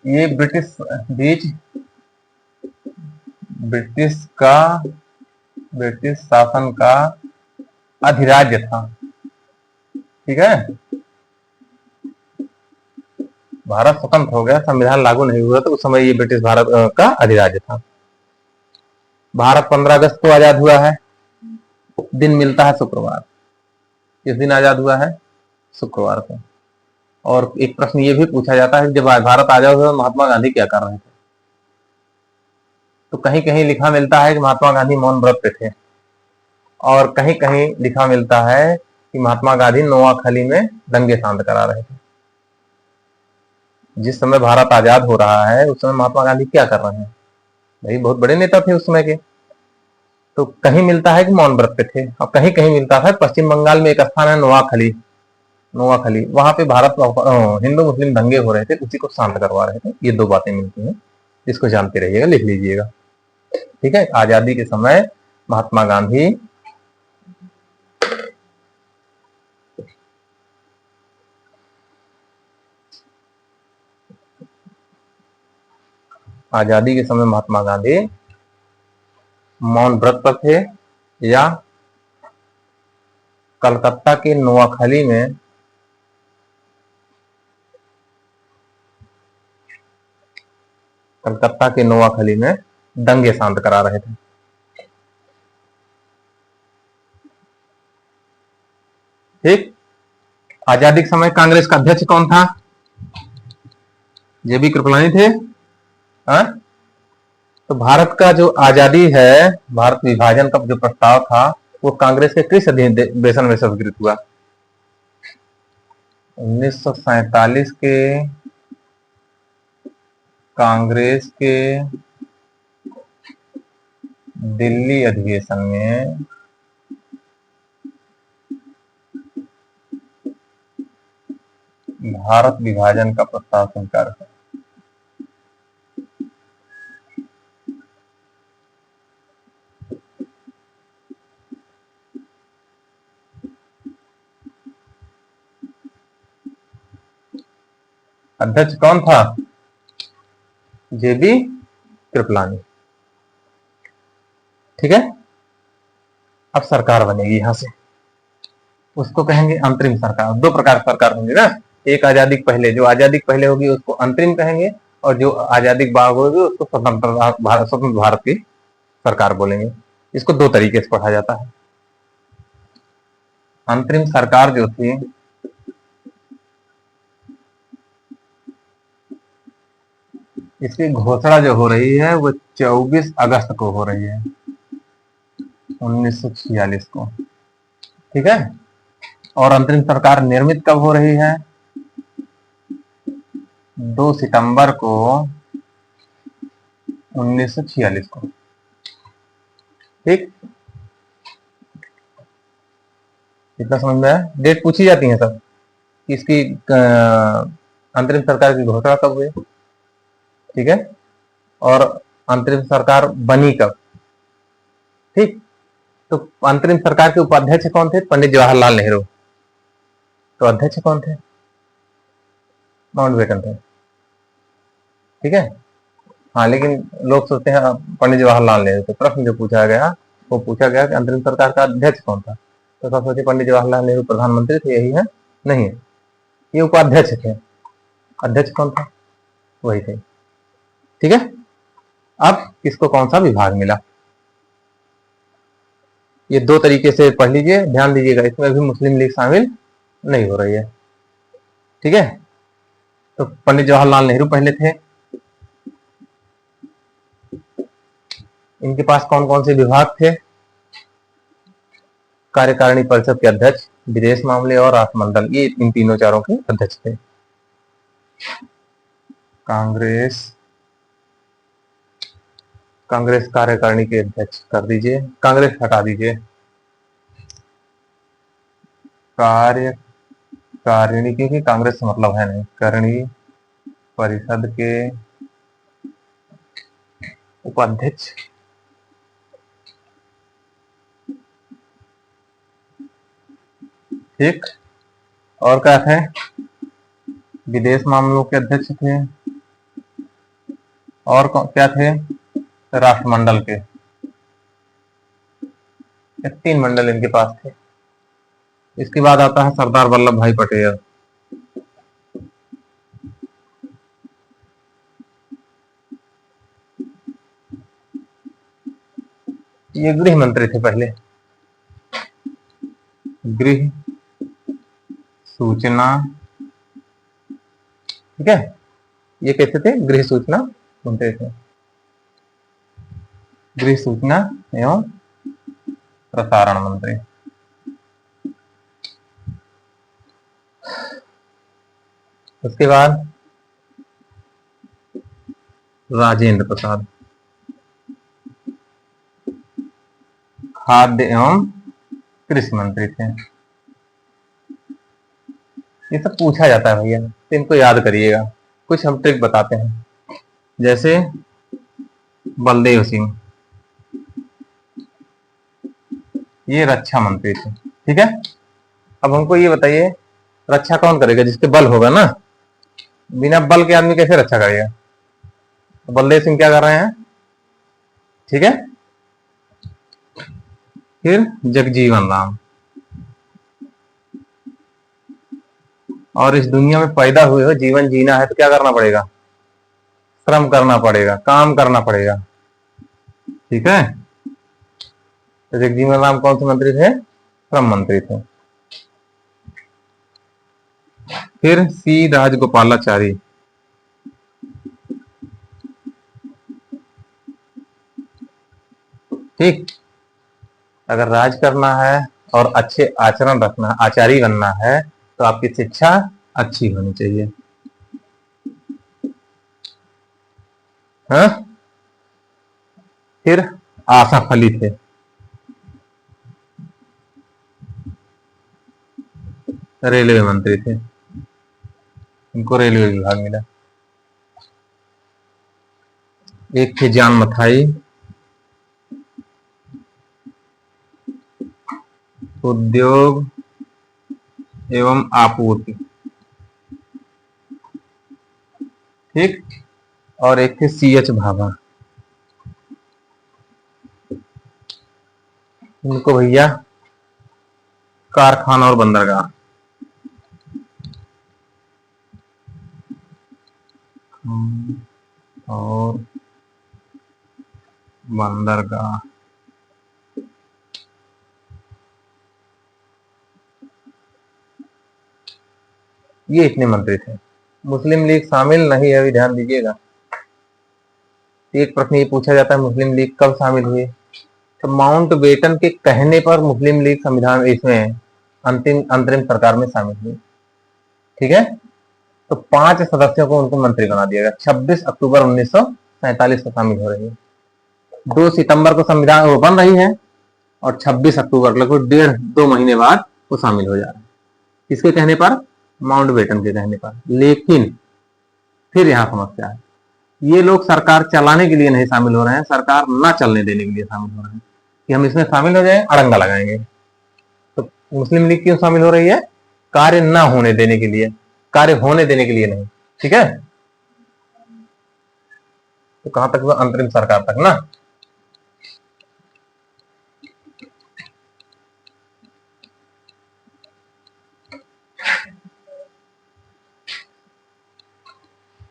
ये ब्रिटिश शासन का अधिराज्य था। ठीक है, भारत स्वतंत्र हो गया, संविधान लागू नहीं हुआ, तो उस समय ये ब्रिटिश भारत का अधिराज्य था। भारत 15 अगस्त को आजाद हुआ है। दिन मिलता है शुक्रवार। किस दिन आजाद हुआ है? शुक्रवार को। और एक प्रश्न ये भी पूछा जाता है कि जब भारत आजाद हुआ महात्मा गांधी क्या कर रहे थे? तो कहीं कहीं लिखा मिलता है कि महात्मा गांधी मौन व्रत पे थे, और कहीं कहीं लिखा मिलता है कि महात्मा गांधी नोआखली में दंगे शांत करा रहे थे। जिस समय भारत आजाद हो रहा है उस समय महात्मा गांधी क्या कर रहे हैं? भाई बहुत बड़े नेता थे उस समय के। तो कहीं मिलता है कि मौन व्रत पे थे, और कहीं कहीं मिलता है पश्चिम बंगाल में एक स्थान है नोआखली, वहां पे भारत हिंदू मुस्लिम दंगे हो रहे थे, उसी को शांत करवा रहे थे। ये 2 बातें मिलती हैं, इसको जानते रहिएगा, लिख लीजिएगा। ठीक है, आजादी के समय महात्मा गांधी मौन व्रत पर थे, या कलकत्ता के नोआखली में दंगे शांत करा रहे थे। ठीक, आजादी के समय कांग्रेस का अध्यक्ष कौन था? जे बी कृपलानी थे। हा? तो भारत का जो आजादी है, भारत विभाजन का जो प्रस्ताव था, वो कांग्रेस के किस अधिवेशन में स्वीकृत हुआ? 1947 के कांग्रेस के दिल्ली अधिवेशन में भारत विभाजन का प्रस्ताव स्वीकार है। अध्यक्ष कौन था? J B Kripalani. ठीक है, अब सरकार बनेगी यहां से, उसको कहेंगे अंतरिम सरकार। दो प्रकार की सरकार होंगी ना, एक आजादी के पहले, जो आजादी के पहले होगी उसको अंतरिम कहेंगे, और जो आजादी के बाद होगी उसको स्वतंत्र भारत की सरकार बोलेंगे। इसको दो तरीके से पढ़ा जाता है। अंतरिम सरकार जो थी, इसकी घोषणा जो हो रही है वो 24 अगस्त को हो रही है, 1946 को। ठीक है। और अंतरिम सरकार निर्मित कब हो रही है? 2 सितंबर को 1946 को। ठीक, इतना समझ में आया? डेट पूछी जाती है सब, इसकी अंतरिम सरकार की घोषणा कब हुई, ठीक है, और अंतरिम सरकार बनी कब। ठीक, तो अंतरिम सरकार के उपाध्यक्ष कौन थे? पंडित जवाहरलाल नेहरू। तो अध्यक्ष कौन थे? माउंटबेटन थे। ठीक है। हाँ, लेकिन लोग सोचते हैं पंडित जवाहरलाल नेहरू। तो प्रश्न जो पूछा गया वो पूछा गया कि अंतरिम सरकार का अध्यक्ष कौन था, तो सब सोचे पंडित जवाहरलाल नेहरू प्रधानमंत्री थे, यही है? नहीं है, ये उपाध्यक्ष थे। अध्यक्ष कौन था? वही थे। ठीक है। अब किसको कौन सा विभाग मिला, ये दो तरीके से पढ़ लीजिए, ध्यान दीजिएगा, इसमें भी मुस्लिम लीग शामिल नहीं हो रही है। ठीक है। तो पंडित जवाहरलाल नेहरू पहले थे, इनके पास कौन कौन से विभाग थे? कार्यकारिणी परिषद के अध्यक्ष, विदेश मामले और राष्ट्रमंडल, ये इन तीनों चारों के अध्यक्ष थे। कांग्रेस कार्यकारिणी के अध्यक्ष कर दीजिए, कांग्रेस हटा दीजिए, कार्यकारिणी, क्योंकि कांग्रेस से मतलब है नहीं, करणी परिषद के उपाध्यक्ष ठीक, और क्या थे? विदेश मामलों के अध्यक्ष थे, और क्या थे? राष्ट्रमंडल के, 3 मंडल इनके पास थे। इसके बाद आता है सरदार वल्लभ भाई पटेल। ये गृह मंत्री थे पहले, गृह सूचना, ठीक है, ये कैसे थे? गृह सूचना मंत्री थे, गृह सूचना एवं प्रसारण मंत्री। उसके बाद राजेंद्र प्रसाद, खाद्य एवं कृषि मंत्री थे। ये सब पूछा जाता है भैया, तो इनको याद करिएगा। कुछ हम ट्रिक बताते हैं, जैसे बलदेव सिंह, ये रक्षा मंत्री थे। ठीक है। अब हमको ये बताइए, रक्षा कौन करेगा? जिसके बल होगा ना, बिना बल के आदमी कैसे रक्षा करेगा? तो बलदेव सिंह क्या कर रहे हैं? ठीक है। फिर जगजीवन राम, और इस दुनिया में पैदा हुए हो, जीवन जीना है तो क्या करना पड़ेगा? श्रम करना पड़ेगा, काम करना पड़ेगा। ठीक है। तो जगजीवन राम कौन से मंत्री थे? श्रम मंत्री थे। फिर सी राजगोपालाचारी, ठीक, अगर राज करना है और अच्छे आचरण रखना है, आचारी बनना है, तो आपकी शिक्षा अच्छी होनी चाहिए। हाँ? फिर आसफ अली थे, रेलवे मंत्री थे, इनको रेलवे विभाग मिला। एक थे जान मथाई, उद्योग एवं आपूर्ति, ठीक, और एक थे सी एच भाभा। इनको भैया कारखाना और बंदरगाह, और बंदरगाह, ये इतने मंत्री थे। मुस्लिम लीग शामिल नहीं है, अभी ध्यान दीजिएगा। एक प्रश्न ये पूछा जाता है मुस्लिम लीग कब शामिल हुई, तो माउंट बेटन के कहने पर मुस्लिम लीग संविधान इसमें अंतरिम सरकार में शामिल हुई। ठीक है, तो 5 सदस्यों को उनको मंत्री बना दिया गया। 26 अक्टूबर 1947 को शामिल हो रही है। 2 सितंबर को संविधान वो बन रही है और 26 अक्टूबर लगभग 1.5-2 महीने बाद वो शामिल हो जा रहा है। किसके कहने पर? माउंट बेटन के कहने पर। लेकिन फिर यहां समस्या है, ये लोग सरकार चलाने के लिए नहीं शामिल हो रहे हैं, सरकार ना चलने देने के लिए शामिल हो रहे हैं कि हम इसमें शामिल हो जाए, अड़ंगा लगाएंगे। तो मुस्लिम लीग क्यों शामिल हो रही है? कार्य ना होने देने के लिए, कार्य होने देने के लिए नहीं। ठीक है, तो कहां तक? अंतरिम सरकार तक ना।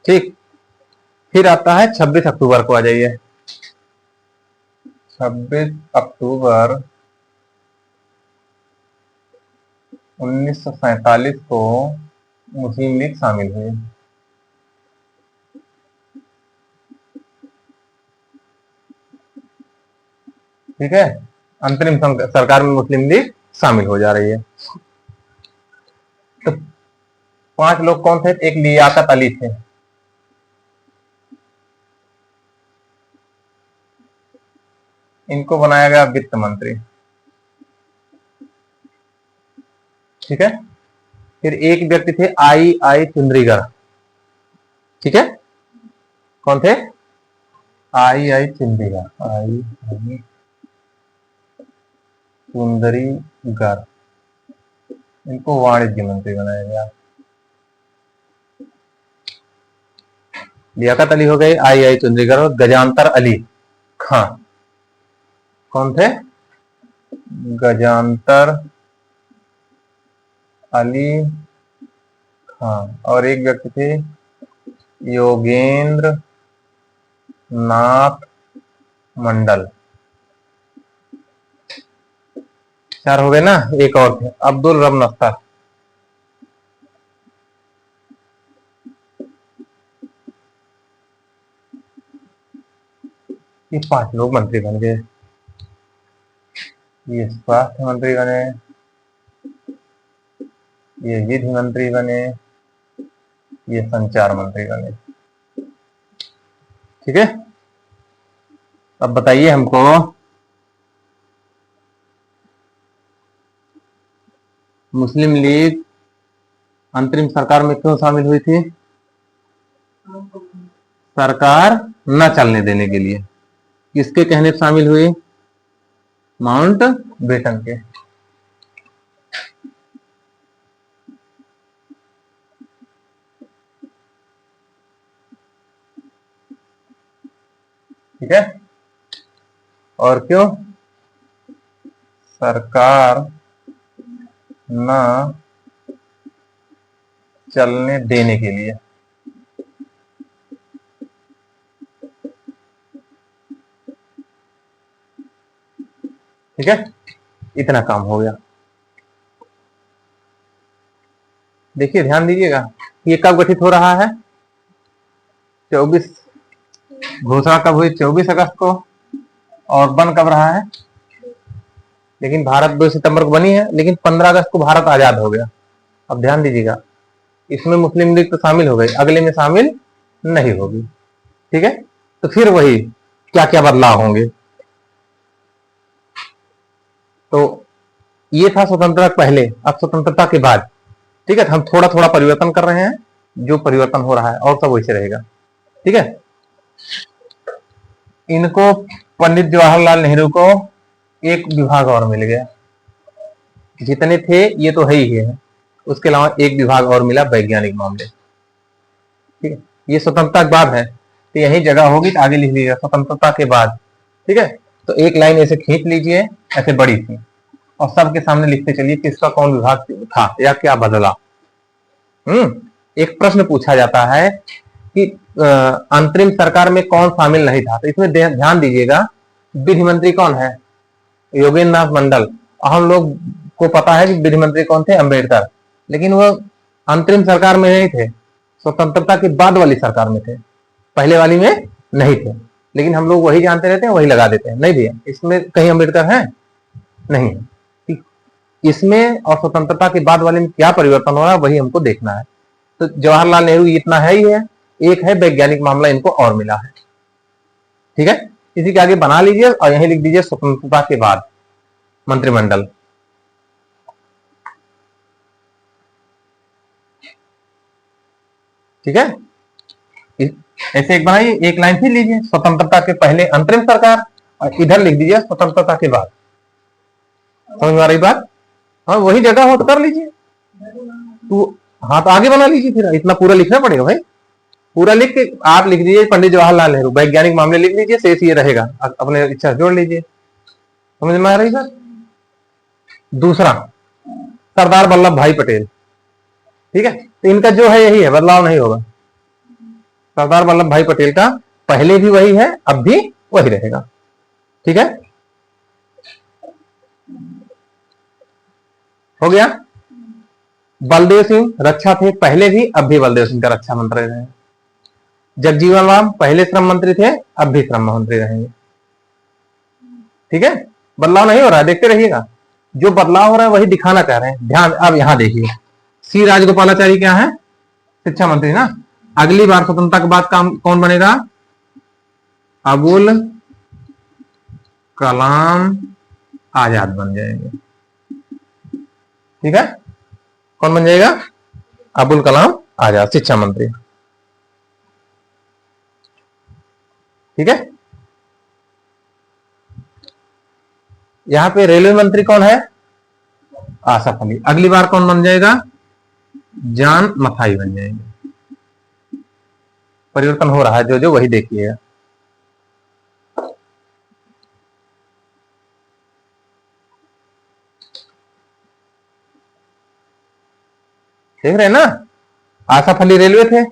ठीक, फिर आता है 26 अक्टूबर को, आ जाइए। 26 अक्टूबर 1947 को मुस्लिम लीग शामिल हुई। ठीक है, अंतरिम सरकार में मुस्लिम लीग शामिल हो जा रही है। तो 5 लोग कौन थे? एक लियाकत अली थे, इनको बनाया गया वित्त मंत्री। ठीक है, फिर एक व्यक्ति थे आई चुंद्रीगढ़। ठीक है, कौन थे? आई चुंद्रीगढ़, आई चुंदरीगढ़, इनको वाणिज्य मंत्री बनाया गया। लियाकत अली हो गए, आई चुंदरीगढ़, और गजानतर अली खां। कौन थे? गजानतर अली खां। और एक व्यक्ति थे योगेंद्र नाथ मंडल। 4 हो गए ना। एक और थे अब्दुल रब नफ्ता। ये 5 लोग मंत्री बन गए। ये स्वास्थ्य मंत्री बने, ये विधि मंत्री बने, ये संचार मंत्री बने। ठीक है, अब बताइए हमको, मुस्लिम लीग अंतरिम सरकार में क्यों शामिल हुई थी? सरकार न चलने देने के लिए। किसके कहने पर शामिल हुई? माउंट बेटन के। ठीक है, और क्यों? सरकार न चलने देने के लिए। ठीक है, इतना काम हो गया। देखिए, ध्यान दीजिएगा, ये कब गठित हो रहा है? 24, घोषणा कब हुई? 24 अगस्त को। और बन कब रहा है? लेकिन भारत 2 सितंबर को बनी है, लेकिन 15 अगस्त को भारत आजाद हो गया। अब ध्यान दीजिएगा, इसमें मुस्लिम लीग तो शामिल हो गई, अगले में शामिल नहीं होगी। ठीक है, तो फिर वही क्या क्या बदलाव होंगे। तो ये था स्वतंत्रता पहले, अब स्वतंत्रता के बाद। ठीक है, हम थोड़ा थोड़ा परिवर्तन कर रहे हैं, जो परिवर्तन हो रहा है और सब वैसे रहेगा। ठीक है, इनको पंडित जवाहरलाल नेहरू को एक विभाग और मिल गया। जितने थे ये तो है ही है, उसके अलावा एक विभाग और मिला, वैज्ञानिक मामले। ठीक है, ये स्वतंत्रता के बाद है, तो यही जगह होगी, तो आगे लिख लीजिएगा स्वतंत्रता के बाद। ठीक है, तो एक लाइन ऐसे खींच लीजिए, ऐसे बड़ी सी, और सबके सामने लिखते चलिए किसका कौन विभाग था या क्या बदला। एक प्रश्न पूछा जाता है कि अंतरिम सरकार में कौन शामिल नहीं था, तो इसमें ध्यान दीजिएगा विधि मंत्री कौन है, योगेंद्र नाथ मंडल। हम लोग को पता है कि विधि मंत्री कौन थे, अंबेडकर, लेकिन वो अंतरिम सरकार में नहीं थे, स्वतंत्रता के बाद वाली सरकार में थे, पहले वाली में नहीं थे। लेकिन हम लोग वही जानते रहते हैं, वही लगा देते हैं। नहीं भैया, इसमें कहीं अंबेडकर है नहीं है। इसमें और स्वतंत्रता के बाद वाले में क्या परिवर्तन हो रहा है वही हमको देखना है। तो जवाहरलाल नेहरू इतना है ही है, एक है वैज्ञानिक मामला इनको और मिला है। ठीक है, इसी के आगे बना लीजिए और यहीं लिख दीजिए स्वतंत्रता के बाद मंत्रिमंडल। ठीक है, ऐसे एक बनाइए, एक लाइन फिर लीजिए, स्वतंत्रता के पहले अंतरिम सरकार, और इधर लिख दीजिए स्वतंत्रता के बाद। समझ में आ रही बात? हाँ, वही जगह हो तो कर लीजिए। तो हाँ, तो आगे बना लीजिए, फिर इतना पूरा लिखना पड़ेगा भाई। पूरा लिख के आप लिख दीजिए पंडित जवाहरलाल नेहरू, वैज्ञानिक मामले लिख लीजिए, शेष ये रहेगा, अपने इच्छा जोड़ लीजिए। समझ में आ रही बात? दूसरा, सरदार वल्लभ भाई पटेल। ठीक है, तो इनका जो है यही है, बदलाव नहीं होगा। सरदार वल्लभ भाई पटेल का पहले भी वही है, अब भी वही रहेगा। ठीक है, हो गया। बलदेव सिंह रक्षा थे, पहले भी अब भी बलदेव सिंह का रक्षा मंत्री रहे। जगजीवन राम पहले श्रम मंत्री थे, अब भी श्रम मंत्री रहेंगे। ठीक है, बदलाव नहीं हो रहा है, देखते रहिएगा। जो बदलाव हो रहा है वही दिखाना चाह रहे हैं। ध्यान, अब यहां देखिए, सी राजगोपालाचारी क्या है, शिक्षा मंत्री ना। अगली बार स्वतंत्रता के बाद काम कौन बनेगा, अबुल कलाम आजाद बन जाएंगे। ठीक है, कौन बन जाएगा, अबुल कलाम आजाद, शिक्षा मंत्री। ठीक है, यहां पे रेलवे मंत्री कौन है, आसफ अली। अगली बार कौन बन जाएगा, जान मथाई बन जाएंगे। परिवर्तन हो रहा है जो जो, वही देखिएगा। देख रहे हैं ना, आसफ अली रेलवे थे,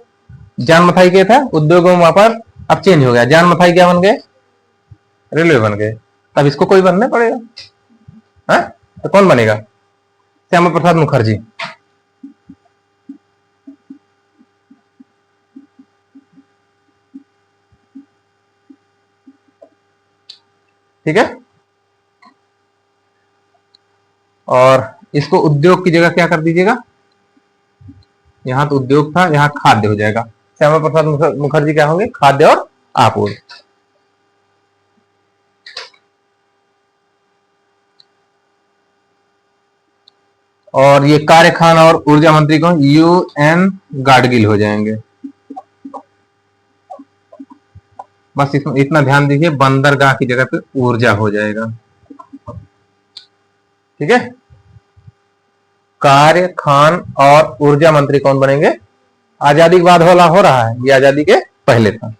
जान मथाई क्या था, उद्योग एवं व्यापार। अब चेंज हो गया, जान मथाई क्या बन गए, रेलवे बन गए। अब इसको कोई बनना पड़ेगा, है? तो कौन बनेगा, श्यामा प्रसाद मुखर्जी। ठीक है, और इसको उद्योग की जगह क्या कर दीजिएगा, यहां तो उद्योग था, यहां खाद्य हो जाएगा। श्यामा प्रसाद मुखर्जी क्या होंगे, खाद्य और आपूर्ति। और ये कार्य खान और ऊर्जा मंत्री कौन, UN गाडगिल हो जाएंगे। बस इतना ध्यान दीजिए, बंदरगाह की जगह पे ऊर्जा हो जाएगा। ठीक है, कार्य खान और ऊर्जा मंत्री कौन बनेंगे, आजादी के बाद वाला हो रहा है, ये आजादी के पहले था।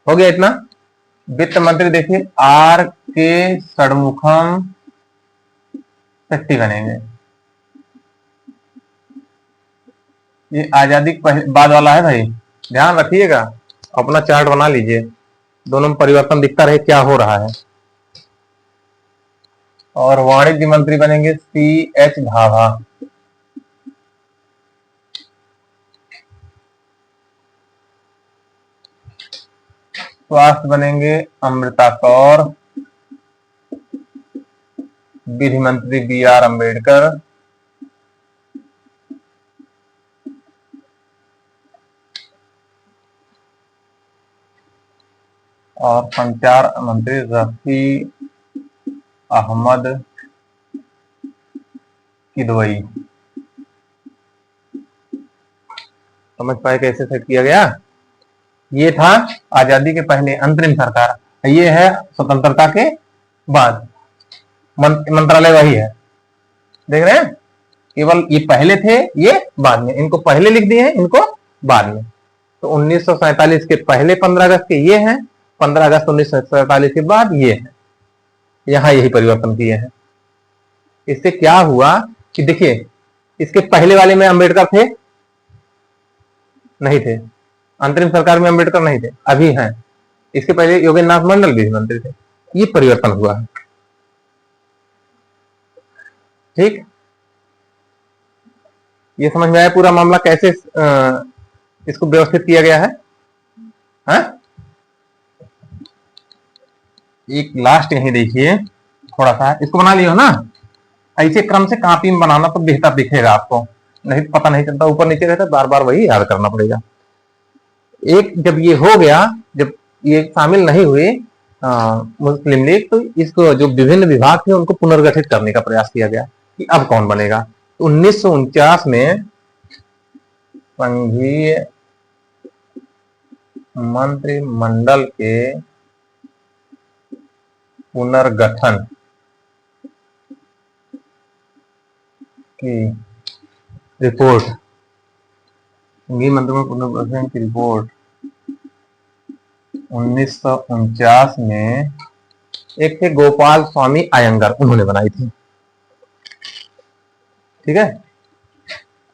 हो गया इतना। वित्त मंत्री देखिए, RK षणमुखम शेट्टी बनेंगे। ये आजादी के बाद वाला है भाई, ध्यान रखिएगा, अपना चार्ट बना लीजिए, दोनों में परिवर्तन दिखता रहे क्या हो रहा है। और वाणिज्य मंत्री बनेंगे CH भाभा। स्वास्थ्य बनेंगे अमृता कौर। विधि मंत्री BR अम्बेडकर। और संचार मंत्री रफी अहमद किदवई। समझ पाए कैसे सेट किया गया। ये था आजादी के पहले अंतरिम सरकार, ये है स्वतंत्रता के बाद, मंत्रालय वही है, देख रहे हैं। केवल ये पहले थे, ये बाद में, इनको पहले लिख दिए हैं, इनको बाद में। तो 1947 के पहले 15 अगस्त के ये हैं, 15 अगस्त 1947 के बाद ये है। यहां यही परिवर्तन किए हैं। इससे क्या हुआ कि देखिए, इसके पहले वाले में अंबेडकर थे नहीं थे, अंतरिम सरकार में अंबेडकर नहीं थे, अभी हैं। इसके पहले योगेंद्र नाथ मंडल भी मंत्री थे। ये परिवर्तन हुआ है। ठीक, ये समझ में आया पूरा मामला कैसे इसको व्यवस्थित किया गया है? हा? एक लास्ट यही देखिए, थोड़ा सा इसको बना लियो ना, ऐसे क्रम से कॉपी में बनाना तो बेहतर दिखेगा आपको, नहीं पता नहीं चलता, ऊपर नीचे रहता, बार बार वही याद करना पड़ेगा। एक जब ये हो गया, जब ये शामिल नहीं हुए मुस्लिम लीग, तो इसको जो विभिन्न विभाग थे उनको पुनर्गठित करने का प्रयास किया गया कि अब कौन बनेगा। तो 1949 में संघीय मंत्रिमंडल के पुनर्गठन की रिपोर्ट, संघीय मंत्रिमंडल पुनर्गठन की रिपोर्ट 1949 में एक थे गोपाल स्वामी अयंगर, उन्होंने बनाई थी। ठीक है,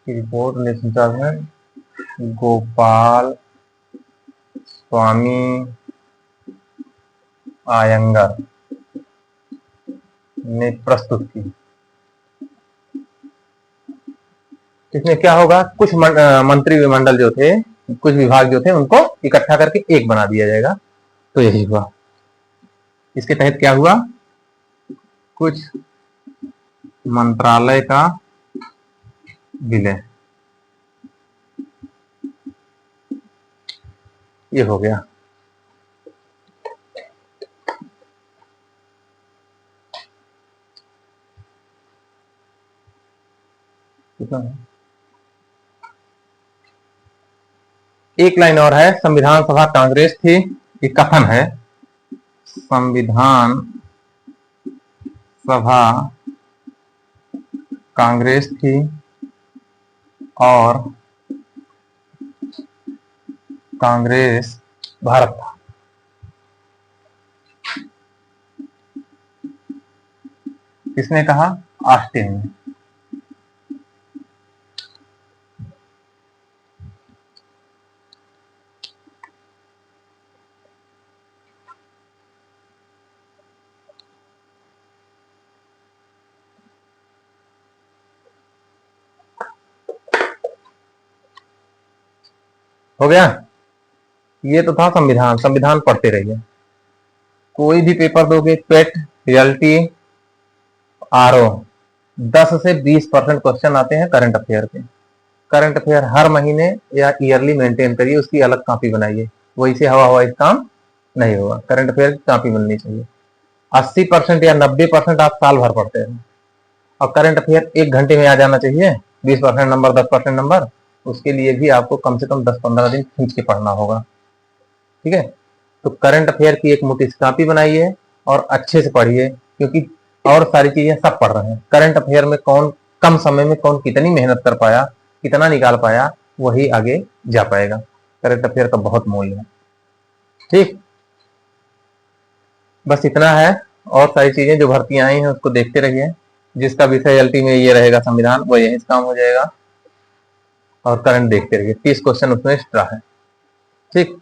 रिपोर्ट 1949 में गोपाल स्वामी अयंगर ने प्रस्तुत की। इसमें क्या होगा, कुछ मंत्रिमंडल जो थे, कुछ विभाग जो थे, उनको इकट्ठा करके एक बना दिया जाएगा। तो यही हुआ। इसके तहत क्या हुआ, कुछ मंत्रालय का विलय, ये हो गया। कितना है? एक लाइन और है, संविधान सभा कांग्रेस थी, ये कथन है, संविधान सभा कांग्रेस थी और कांग्रेस भारत था। किसने कहा? ऑस्टिन ने। हो गया। ये तो था संविधान। संविधान पढ़ते रहिए, कोई भी पेपर दोगे, पेट, रियलिटी, आरओ, 10 से 20% क्वेश्चन आते हैं करंट अफेयर के। करंट अफेयर हर महीने या ईयरली मेंटेन करिए, उसकी अलग कॉपी बनाइए, वही से हवा हवाई काम नहीं होगा। करंट अफेयर की कॉपी बननी चाहिए। 80% या 90% आप साल भर पढ़ते हैं, और करंट अफेयर 1 घंटे में आ जाना चाहिए। 20% नंबर, 10% नंबर, उसके लिए भी आपको कम से कम 10-15 दिन खींच के पढ़ना होगा। ठीक है, तो करंट अफेयर की एक मोटी कॉपी बनाइए और अच्छे से पढ़िए, क्योंकि और सारी चीजें सब पढ़ रहे हैं। करंट अफेयर में कौन कम समय में कौन कितनी मेहनत कर पाया, कितना निकाल पाया, वही आगे जा पाएगा। करंट अफेयर का बहुत मूल्य है। ठीक, बस इतना है। और सारी चीजें जो भर्तियां आई हैं उसको देखते रहिए। जिसका विषय अल्टी में ये रहेगा संविधान, वो यही काम हो जाएगा। और करंट देखते रहिए, 30 क्वेश्चन उसमें एक्स्ट्रा है। ठीक।